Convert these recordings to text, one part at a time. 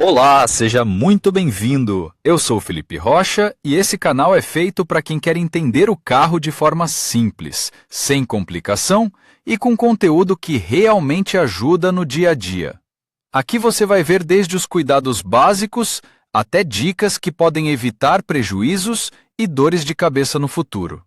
Olá, seja muito bem-vindo! Eu sou Felipe Rocha e esse canal é feito para quem quer entender o carro de forma simples, sem complicação e com conteúdo que realmente ajuda no dia a dia. Aqui você vai ver desde os cuidados básicos até dicas que podem evitar prejuízos e dores de cabeça no futuro.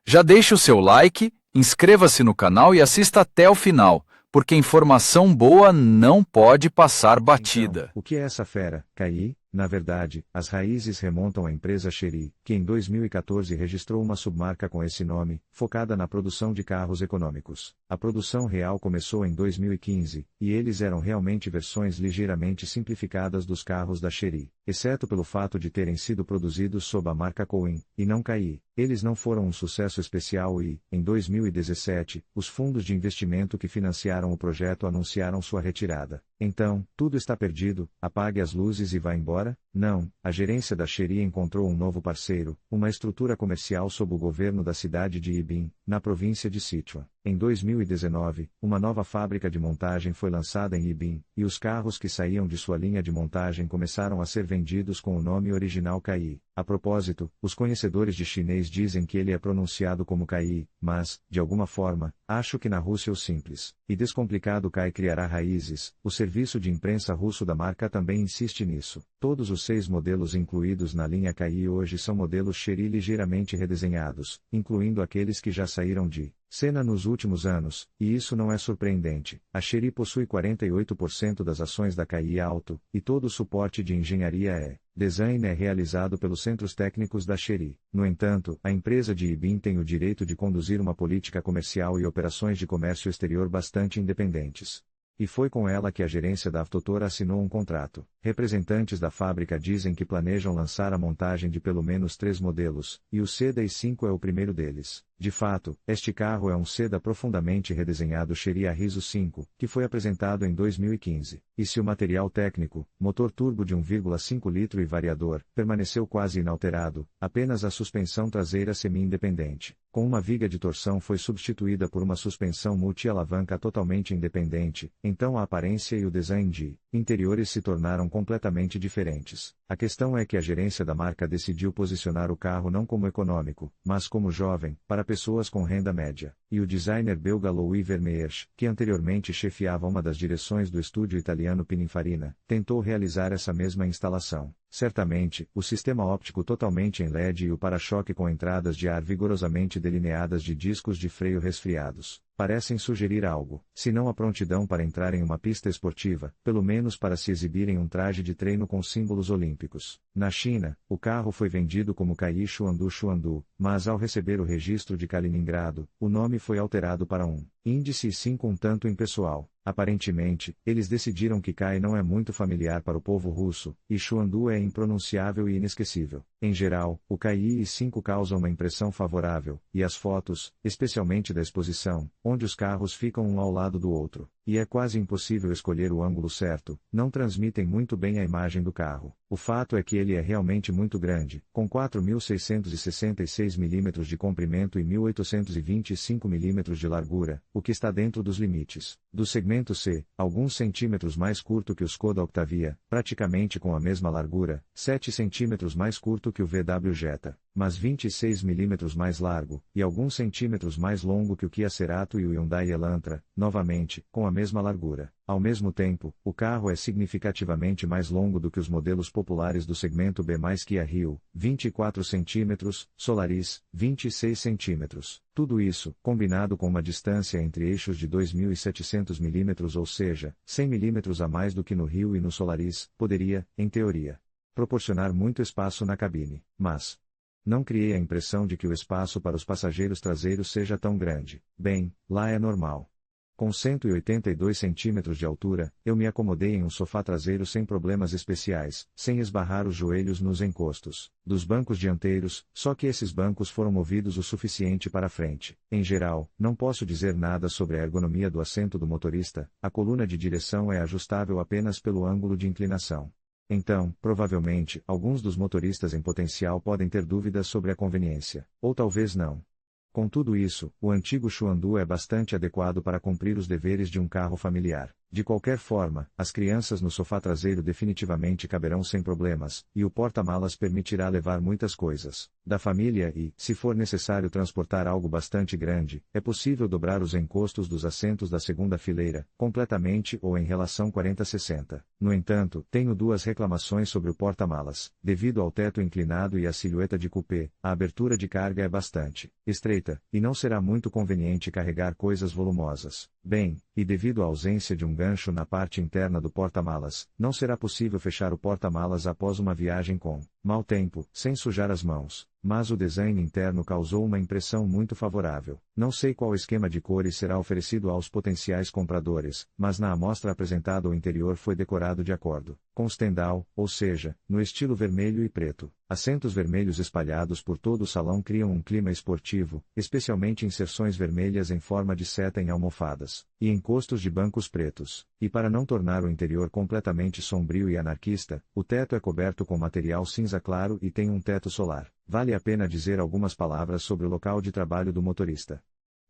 Já deixe o seu like, inscreva-se no canal e assista até o final, porque informação boa não pode passar Então, batida. o que é essa fera, KI? Na verdade, as raízes remontam à empresa Chery, que em 2014 registrou uma submarca com esse nome, focada na produção de carros econômicos. A produção real começou em 2015, e eles eram realmente versões ligeiramente simplificadas dos carros da Chery, exceto pelo fato de terem sido produzidos sob a marca Coin, e não KI. Eles não foram um sucesso especial e, em 2017, os fundos de investimento que financiaram o projeto anunciaram sua retirada. Então, tudo está perdido, apague as luzes e vá embora? Não, a gerência da Chery encontrou um novo parceiro, uma estrutura comercial sob o governo da cidade de Ibin, na província de Sichuan. Em 2019, uma nova fábrica de montagem foi lançada em Ibin, e os carros que saíam de sua linha de montagem começaram a ser vendidos com o nome original KI. A propósito, os conhecedores de chinês dizem que ele é pronunciado como KI, mas, de alguma forma, acho que na Rússia o simples e descomplicado KI criará raízes. O serviço de imprensa russo da marca também insiste nisso. Todos os 6 modelos incluídos na linha KI hoje são modelos Chery ligeiramente redesenhados, incluindo aqueles que já saíram de cena nos últimos anos, e isso não é surpreendente. A Chery possui 48% das ações da KI Auto, e todo o suporte de engenharia design é realizado pelos centros técnicos da Chery. No entanto, a empresa de Ibin tem o direito de conduzir uma política comercial e operações de comércio exterior bastante independentes. E foi com ela que a gerência da Avtotor assinou um contrato. Representantes da fábrica dizem que planejam lançar a montagem de pelo menos 3 modelos, e o Seda i5 é o primeiro deles. De fato, este carro é um Seda profundamente redesenhado Chery Arriso 5, que foi apresentado em 2015. E se o material técnico, motor turbo de 1,5 litro e variador, permaneceu quase inalterado, apenas a suspensão traseira semi-independente, com uma viga de torção foi substituída por uma suspensão multi-alavanca totalmente independente, então a aparência e o design de interiores se tornaram completamente diferentes. A questão é que a gerência da marca decidiu posicionar o carro não como econômico, mas como jovem, para pessoas com renda média. E o designer belga Louis Vermeersch, que anteriormente chefiava uma das direções do estúdio italiano Pininfarina, tentou realizar essa mesma instalação. Certamente, o sistema óptico totalmente em LED e o para-choque com entradas de ar vigorosamente delineadas de discos de freio resfriados, parecem sugerir algo, se não a prontidão para entrar em uma pista esportiva, pelo menos para se exibir em um traje de treino com símbolos olímpicos. Na China, o carro foi vendido como KI Xuandu, mas ao receber o registro de Kaliningrado, o nome foi alterado para um índice 5 um tanto impessoal. Aparentemente, eles decidiram que KI não é muito familiar para o povo russo, e Xuandu é impronunciável e inesquecível. Em geral, o KI i5 causa uma impressão favorável, e as fotos, especialmente da exposição, onde os carros ficam um ao lado do outro, e é quase impossível escolher o ângulo certo, não transmitem muito bem a imagem do carro. O fato é que ele é realmente muito grande, com 4.666 mm de comprimento e 1.825 mm de largura, o que está dentro dos limites do segmento C, alguns centímetros mais curto que o Skoda Octavia, praticamente com a mesma largura, 7 centímetros mais curto que o VW Jetta, mas 26 mm mais largo, e alguns centímetros mais longo que o Kia Cerato e o Hyundai Elantra, novamente, com a mesma largura. Ao mesmo tempo, o carro é significativamente mais longo do que os modelos populares do segmento B mais Kia Rio, 24 cm, Solaris, 26 cm. Tudo isso, combinado com uma distância entre eixos de 2.700 mm ou seja, 100 mm a mais do que no Rio e no Solaris, poderia, em teoria, proporcionar muito espaço na cabine, mas não criei a impressão de que o espaço para os passageiros traseiros seja tão grande. Bem, lá é normal. Com 182 centímetros de altura, eu me acomodei em um sofá traseiro sem problemas especiais, sem esbarrar os joelhos nos encostos dos bancos dianteiros, só que esses bancos foram movidos o suficiente para frente. Em geral, não posso dizer nada sobre a ergonomia do assento do motorista, a coluna de direção é ajustável apenas pelo ângulo de inclinação. Então, provavelmente, alguns dos motoristas em potencial podem ter dúvidas sobre a conveniência, ou talvez não. Com tudo isso, o antigo Xuandu é bastante adequado para cumprir os deveres de um carro familiar. De qualquer forma, as crianças no sofá traseiro definitivamente caberão sem problemas, e o porta-malas permitirá levar muitas coisas da família e, se for necessário transportar algo bastante grande, é possível dobrar os encostos dos assentos da segunda fileira, completamente ou em relação 40-60. No entanto, tenho duas reclamações sobre o porta-malas. Devido ao teto inclinado e à silhueta de coupé, a abertura de carga é bastante estreita, e não será muito conveniente carregar coisas volumosas. Bem, e devido à ausência de um gancho na parte interna do porta-malas, não será possível fechar o porta-malas após uma viagem com mau tempo, sem sujar as mãos. Mas o design interno causou uma impressão muito favorável. Não sei qual esquema de cores será oferecido aos potenciais compradores, mas na amostra apresentada o interior foi decorado de acordo com Stendhal, ou seja, no estilo vermelho e preto. Assentos vermelhos espalhados por todo o salão criam um clima esportivo, especialmente inserções vermelhas em forma de seta em almofadas, e encostos de bancos pretos. E para não tornar o interior completamente sombrio e anarquista, o teto é coberto com material cinza claro e tem um teto solar. Vale a pena dizer algumas palavras sobre o local de trabalho do motorista.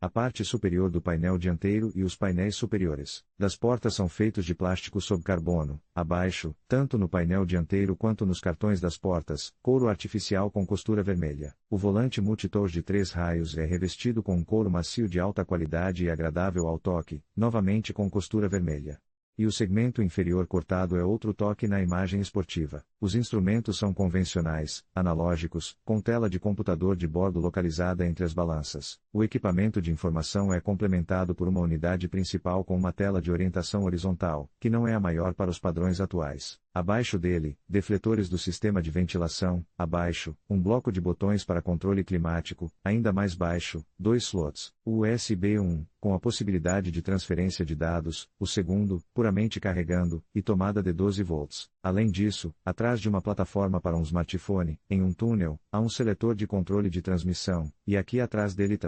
A parte superior do painel dianteiro e os painéis superiores das portas são feitos de plástico sob carbono. Abaixo, tanto no painel dianteiro quanto nos cartões das portas, couro artificial com costura vermelha. O volante multitour de 3 raios é revestido com um couro macio de alta qualidade e agradável ao toque, novamente com costura vermelha. E o segmento inferior cortado é outro toque na imagem esportiva. Os instrumentos são convencionais, analógicos, com tela de computador de bordo localizada entre as balanças. O equipamento de informação é complementado por uma unidade principal com uma tela de orientação horizontal, que não é a maior para os padrões atuais. Abaixo dele, defletores do sistema de ventilação. Abaixo, um bloco de botões para controle climático. Ainda mais baixo, 2 slots, USB 1, com a possibilidade de transferência de dados, o segundo, puramente carregando, e tomada de 12 volts. Além disso, atrás de uma plataforma para um smartphone, em um túnel, há um seletor de controle de transmissão, e aqui atrás dele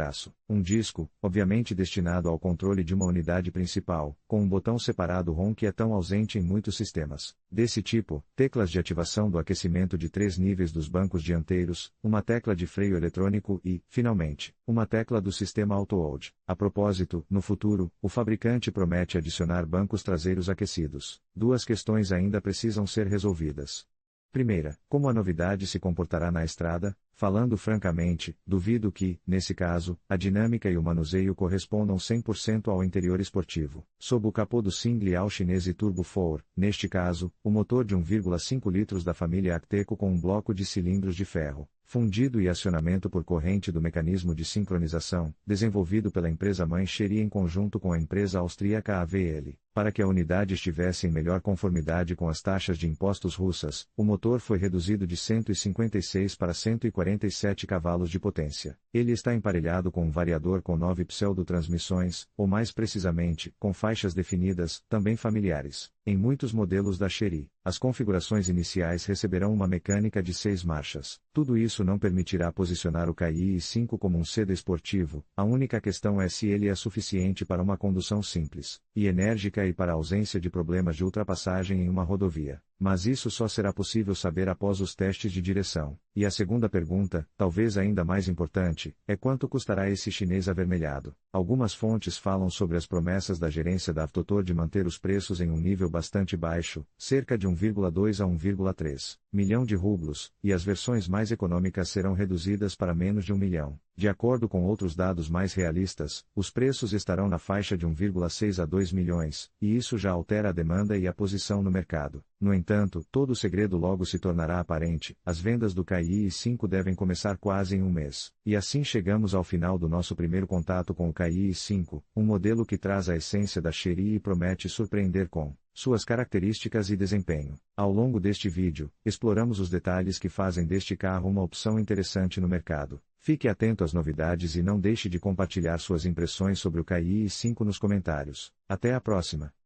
um disco, obviamente destinado ao controle de uma unidade principal, com um botão separado ROM que é tão ausente em muitos sistemas desse tipo, teclas de ativação do aquecimento de 3 níveis dos bancos dianteiros, uma tecla de freio eletrônico e, finalmente, uma tecla do sistema auto-hold. A propósito, no futuro, o fabricante promete adicionar bancos traseiros aquecidos. Duas questões ainda precisam ser resolvidas. Primeira, como a novidade se comportará na estrada? Falando francamente, duvido que, nesse caso, a dinâmica e o manuseio correspondam 100% ao interior esportivo. Sob o capô do Single chinês e Turbo 4, neste caso, o motor de 1,5 litros da família Acteco com um bloco de cilindros de ferro fundido e acionamento por corrente do mecanismo de sincronização, desenvolvido pela empresa mãe Chery em conjunto com a empresa austríaca AVL. Para que a unidade estivesse em melhor conformidade com as taxas de impostos russas, o motor foi reduzido de 156 para 147 cavalos de potência. Ele está emparelhado com um variador com 9 pseudo-transmissões, ou mais precisamente, com faixas definidas, também familiares. Em muitos modelos da Chery, as configurações iniciais receberão uma mecânica de 6 marchas. Tudo isso não permitirá posicionar o Kai i5 como um sedã esportivo, a única questão é se ele é suficiente para uma condução simples e enérgica e para a ausência de problemas de ultrapassagem em uma rodovia. Mas isso só será possível saber após os testes de direção. E a segunda pergunta, talvez ainda mais importante, é quanto custará esse chinês avermelhado? Algumas fontes falam sobre as promessas da gerência da Avtotor de manter os preços em um nível bastante baixo, cerca de 1,2 a 1,3 milhão de rublos, e as versões mais econômicas serão reduzidas para menos de 1 milhão. De acordo com outros dados mais realistas, os preços estarão na faixa de 1,6 a 2 milhões, e isso já altera a demanda e a posição no mercado. No entanto, todo o segredo logo se tornará aparente, as vendas do Kai i5 devem começar quase em um mês. E assim chegamos ao final do nosso primeiro contato com o Kai i5, um modelo que traz a essência da Chery e promete surpreender com suas características e desempenho. Ao longo deste vídeo, exploramos os detalhes que fazem deste carro uma opção interessante no mercado. Fique atento às novidades e não deixe de compartilhar suas impressões sobre o Kai i5 nos comentários. Até a próxima!